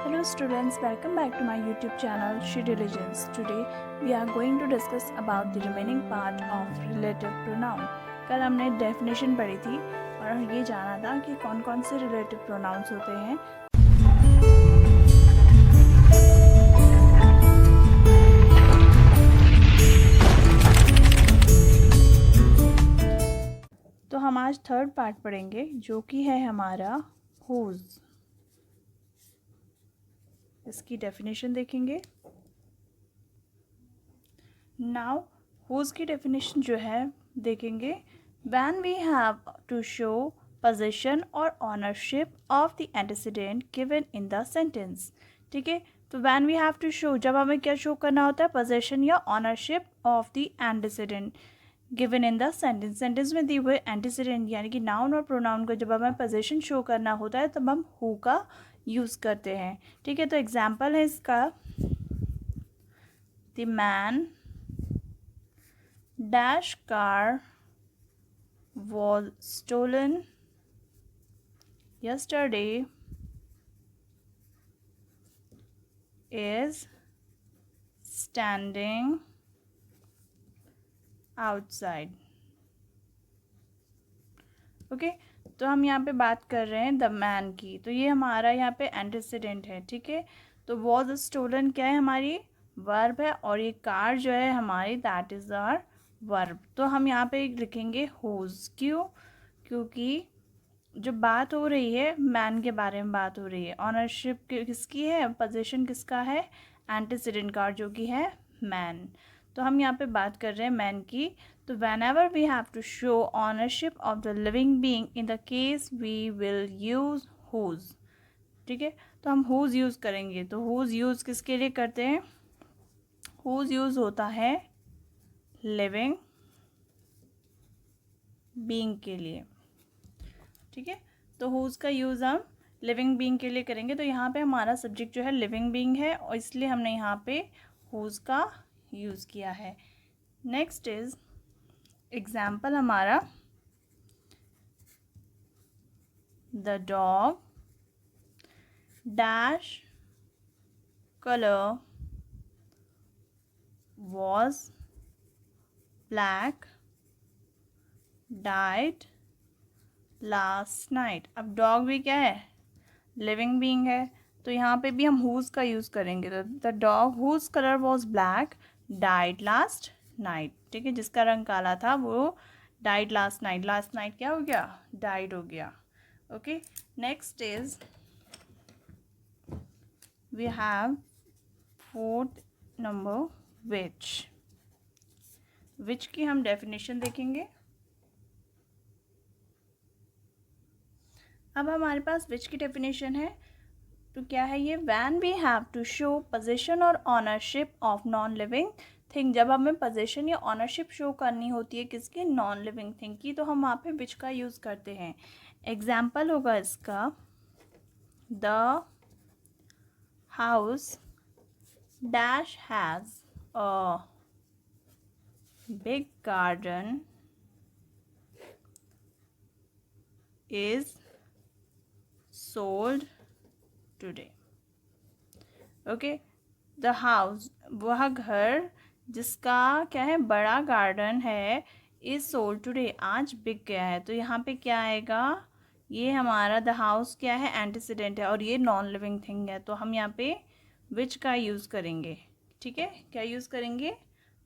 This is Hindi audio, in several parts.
Hello students, welcome back to my YouTube channel She Diligence. Today we are going to discuss about the remaining part of relative pronoun. कल हमने definition पढ़ी थी और ये जाना था कि कौन कौन से relative pronouns होते हैं। तो हम आज थर्ड पार्ट पढ़ेंगे जो कि है हमारा whose। इसकी डेफिनेशन देखेंगे। नाउ whose की डेफिनेशन जो है देखेंगे। When we have to show possession or ownership of the antecedent given in the sentence। ठीक है, तो when we have to show, जब हमें क्या शो करना होता है, possession या ownership of the antecedent given in the sentence. Sentence में दी हुए एंटीसीडेंट यानी कि नाउन और प्रोनाउन को जब हमें पोजीशन शो करना होता है तब हम हु का यूज़ करते हैं। ठीक है, तो एग्जांपल है इसका, the man dash car was stolen yesterday is standing outside. Okay, तो हम यहाँ पे बात कर रहे हैं द मैन की, तो ये हमारा यहाँ पे एंटीसीडेंट है। ठीक है, तो वॉज स्टोलन क्या है, हमारी वर्ब है, और ये कार जो है हमारी दैट इज आवर वर्ब। तो हम यहाँ पे लिखेंगे हुज। क्यों? क्योंकि जो बात हो रही है मैन के बारे में बात हो रही है। ऑनरशिप किसकी है, पोजीशन किसका है, एंटीसीडेंट का, जो कि है मैन। तो हम यहाँ पे बात कर रहे हैं मैन की। तो whenever we have to show ownership of the living being, in the case we will use whose। ठीक है, तो हम whose यूज़ करेंगे। तो whose यूज़ किसके लिए करते हैं, whose यूज़ होता है लिविंग बीइंग के लिए। ठीक है, तो whose का यूज़ हम लिविंग बीइंग के लिए करेंगे। तो यहाँ पे हमारा सब्जेक्ट जो है लिविंग बीइंग है और इसलिए हमने यहाँ पे whose का यूज़ किया है। नेक्स्ट इज एग्जाम्पल हमारा, the dog dash colour was black died last night. अब डॉग भी क्या है, लिविंग बीइंग है, तो यहाँ पे भी हम हुज का यूज़ करेंगे। तो the dog whose colour was black died last night. ठीक है, जिसका रंग काला था वो died last night. Last night क्या हो गया, डाइड हो गया। Okay, next is we have fourth number which. Which की हम डेफिनेशन देखेंगे। अब हमारे पास विच की डेफिनेशन है, तो क्या है ये, when we have to show position और ownership of non living thing. जब हमें पोजीशन या ऑनरशिप शो करनी होती है किसकी, नॉन लिविंग थिंग की, तो हम वहाँ पे विच का यूज़ करते हैं। एग्जाम्पल होगा इसका, the house dash has a big garden is sold today. Okay, the house वह घर जिसका क्या है, बड़ा गार्डन है, इज सोल्ड टुडे आज बिक गया है। तो यहाँ पे क्या आएगा, ये हमारा द हाउस क्या है, एंटीसीडेंट है और ये नॉन लिविंग थिंग है, तो हम यहाँ पे विच का यूज़ करेंगे। ठीक है, क्या यूज़ करेंगे,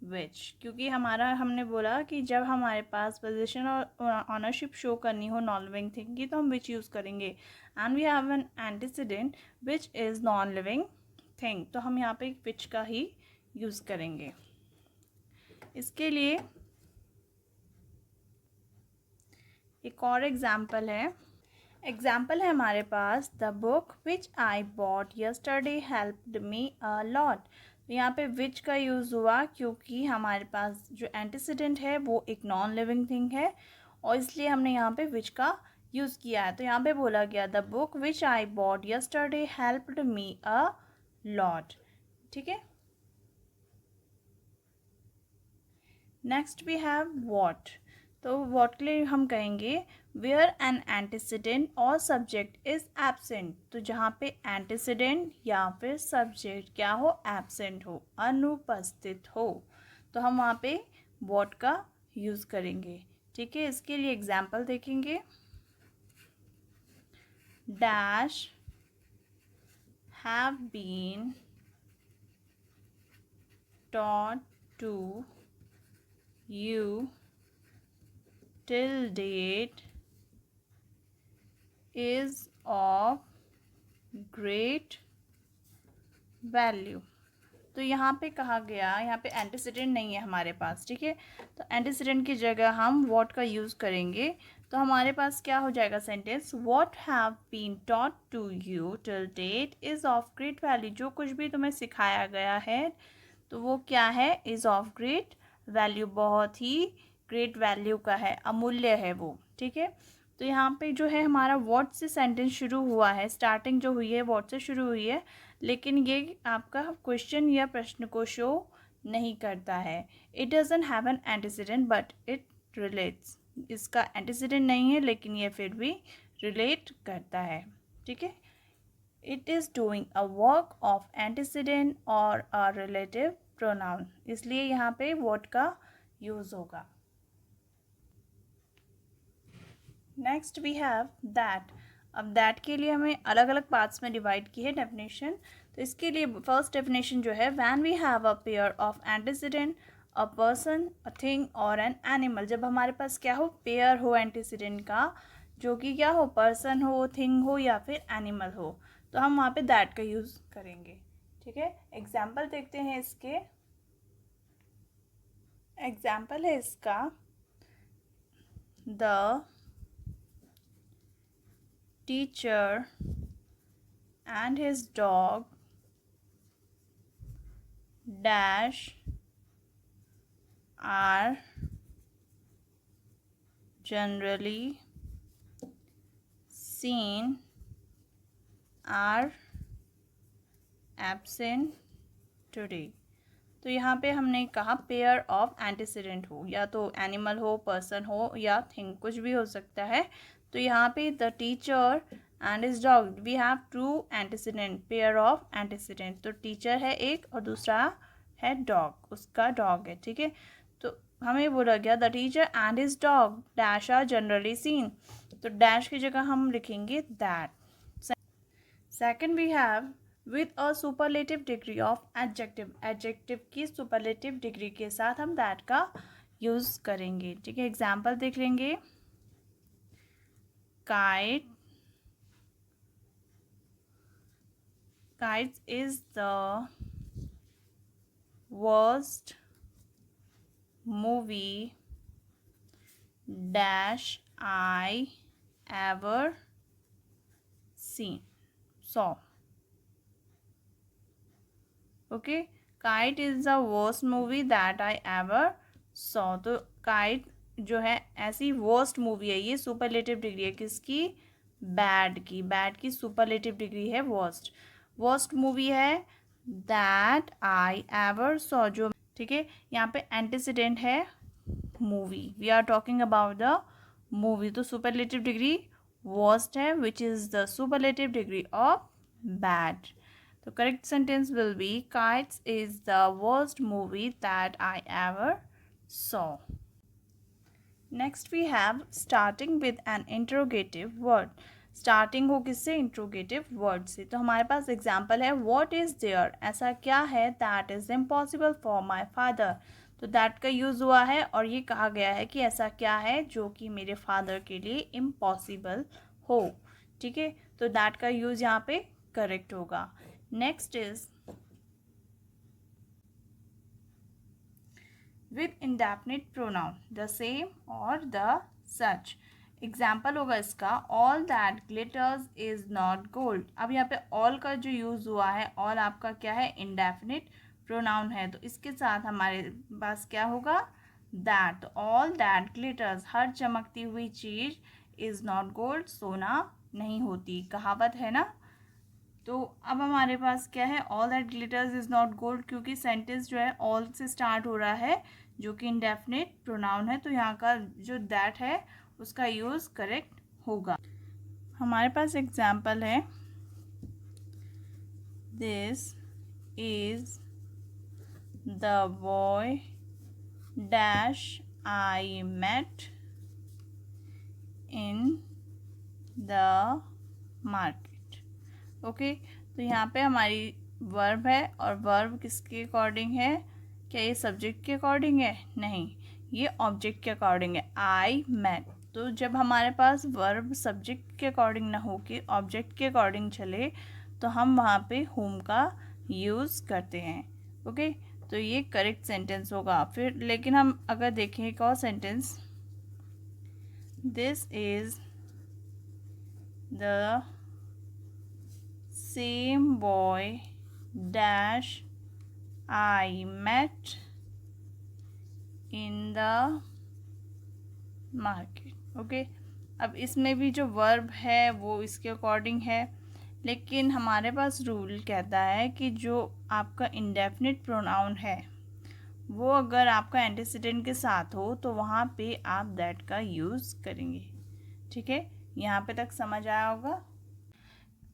विच, क्योंकि हमारा हमने बोला कि जब हमारे पास पोजीशन और ऑनरशिप शो करनी हो नॉन लिविंग थिंग की तो हम विच यूज़ करेंगे। And we have an antecedent which is non living thing, तो हम यहाँ पे विच का ही यूज़ करेंगे। इसके लिए एक और एग्जाम्पल है। एग्जाम्पल है हमारे पास, the book which I bought yesterday helped me a lot. तो यहाँ पे विच का यूज़ हुआ क्योंकि हमारे पास जो एंटीसीडेंट है वो एक नॉन लिविंग थिंग है और इसलिए हमने यहाँ पे विच का यूज़ किया है। तो यहाँ पे बोला गया, the book which I bought yesterday helped me a lot. ठीक है, नेक्स्ट वी हैव वॉट। तो व्हाट के लिए हम कहेंगे वेयर एन एंटीसीडेंट और सब्जेक्ट इज एब्सेंट। तो जहाँ पे एंटीसीडेंट या फिर सब्जेक्ट क्या हो, एब्सेंट हो, अनुपस्थित हो, तो हम वहाँ पे व्हाट का यूज़ करेंगे। ठीक है, इसके लिए एग्जाम्पल देखेंगे। Dash have been taught to you till date is of great value। तो यहाँ पे कहा गया, यहाँ पे एंटीसीडेंट नहीं है हमारे पास, ठीक है, तो एंटीसीडेंट की जगह हम व्हाट का यूज़ करेंगे। तो हमारे पास क्या हो जाएगा sentence, what have been taught to you till date is of great value. जो कुछ भी तुम्हें सिखाया गया है तो वो क्या है, इज़ ऑफ ग्रेट वैल्यू, बहुत ही ग्रेट वैल्यू का है, अमूल्य है वो। ठीक है, तो यहाँ पे जो है हमारा व्हाट से सेंटेंस शुरू हुआ है, स्टार्टिंग जो हुई है व्हाट से शुरू हुई है, लेकिन ये आपका क्वेश्चन या प्रश्न को शो नहीं करता है। It doesn't have an antecedent but it relates. इसका एंटीसीडेंट नहीं है लेकिन ये फिर भी रिलेट करता है। ठीक है, it is doing a work of antecedent और अ रिलेटिव प्रोनाउन, इसलिए यहाँ पे व्हाट का यूज़ होगा। Next we have that. अब दैट के लिए हमें अलग अलग पार्ट्स में डिवाइड की है डेफिनेशन। तो इसके लिए फर्स्ट डेफिनेशन जो है, when we have a pair of antecedent, a person, a thing और एन एनिमल। जब हमारे पास क्या हो, पेयर हो एंटीसीडेंट का, जो कि क्या हो, पर्सन हो, थिंग हो या फिर एनिमल हो, तो हम वहाँ पे दैट का यूज़ करेंगे। ठीक है, एग्जाम्पल देखते हैं इसके। एग्जाम्पल है इसका, the teacher and his dog dash are generally seen are absent today। तो यहाँ पे हमने कहा पेयर ऑफ एंटीसीडेंट हो, या तो एनिमल हो, पर्सन हो या थिंग, कुछ भी हो सकता है। तो यहाँ पे the teacher and his dog, we have two antecedent, pair of antecedent. तो टीचर है एक और दूसरा है डॉग, उसका डॉग है। ठीक है, तो हमें बोला गया the teacher and his dog dash are generally seen, तो डैश की जगह हम लिखेंगे that. Second we have with a superlative degree of adjective, adjective की सुपरलेटिव डिग्री के साथ हम दैट का यूज़ करेंगे। ठीक है, एग्जाम्पल देख लेंगे। Kite, kites is the worst movie dash I ever seen, saw. Okay, kite is the worst movie that I ever saw. तो काइट जो है ऐसी वर्स्ट मूवी है, ये सुपरलेटिव डिग्री है किसकी, बैड की, बैड की सुपरलेटिव डिग्री है वर्स्ट। वर्स्ट मूवी है दैट आई एवर सॉ, जो, ठीक है, यहाँ पे एंटीसीडेंट है movie, we are talking about the movie, तो सुपरलेटिव डिग्री वर्स्ट है which is the superlative degree of bad. The correct sentence will be Kites is the worst movie that I ever saw. Next we have starting with an interrogative word. Starting हो किससे, interrogative word से। तो हमारे पास example है what is there, ऐसा क्या है that is impossible for my father। तो that का यूज़ हुआ है और ये कहा गया है कि ऐसा क्या है जो कि मेरे फादर के लिए impossible हो। ठीक है, तो that का यूज़ यहाँ पे करेक्ट होगा। Next is with indefinite pronoun, the same और द सच। एग्जाम्पल होगा इसका, all that glitters is not gold. अब यहाँ पे ऑल का जो यूज़ हुआ है, ऑल आपका क्या है, इंडेफिनिट प्रोनाउन है, तो इसके साथ हमारे पास क्या होगा, दैट। ऑल दैट ग्लिटर्स, हर चमकती हुई चीज़, इज़ नॉट गोल्ड, सोना नहीं होती, कहावत है ना। तो अब हमारे पास क्या है, all that glitters is not gold, क्योंकि सेंटेंस जो है ऑल से स्टार्ट हो रहा है जो कि इंडेफिनिट प्रोनाउन है, तो यहाँ का जो दैट है उसका यूज़ करेक्ट होगा। हमारे पास एग्जाम्पल है, this is the boy dash I met in the market. Okay, तो यहाँ पे हमारी वर्ब है और वर्ब किसके अकॉर्डिंग है, क्या ये सब्जेक्ट के अकॉर्डिंग है, नहीं, ये ऑब्जेक्ट के अकॉर्डिंग है, आई मेट। तो जब हमारे पास वर्ब सब्जेक्ट के अकॉर्डिंग ना हो के ऑब्जेक्ट के अकॉर्डिंग चले तो हम वहाँ पे होम का यूज़ करते हैं। ओके, तो ये करेक्ट सेंटेंस होगा। फिर लेकिन हम अगर देखें एक और sentence, this is the same boy dash I met in the market। Okay, अब इसमें भी जो वर्ब है वो इसके अकॉर्डिंग है, लेकिन हमारे पास रूल कहता है कि जो आपका इंडेफिनिट प्रोनाउन है वो अगर आपका एंटीसीडेंट के साथ हो तो वहाँ पे आप दैट का यूज़ करेंगे। ठीक है, यहाँ पे तक समझ आया होगा।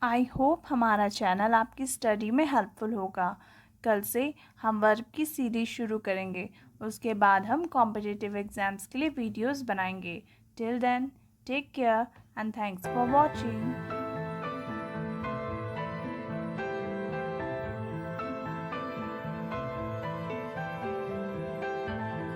आई होप हमारा चैनल आपकी स्टडी में हेल्पफुल होगा। कल से हम वर्ब की सीरीज शुरू करेंगे, उसके बाद हम कॉम्पिटिटिव एग्ज़ाम्स के लिए वीडियोस बनाएंगे। Till then take care and thanks for watching.